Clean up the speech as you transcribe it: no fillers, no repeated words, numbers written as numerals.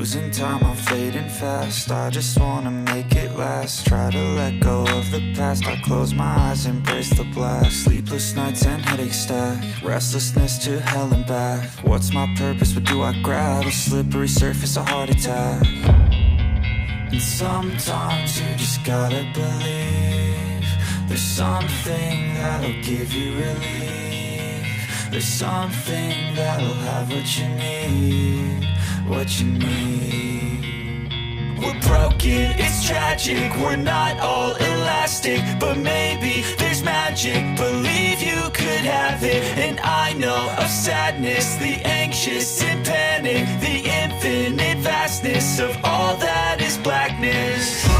Losing time, I'm fading fast. I just wanna make it last. Try to let go of the past. I close my eyes, embrace the blast. Sleepless nights and headache stack. Restlessness to hell and back. What's my purpose, what do I grab? A slippery surface, a heart attack. And sometimes you just gotta believe there's something that'll give you relief. There's something that'll have what you need, what you need. We're broken, it's tragic, we're not all elastic, but maybe there's magic, believe you could have it. And I know of sadness, the anxious and panic, the infinite vastness of all that is blackness.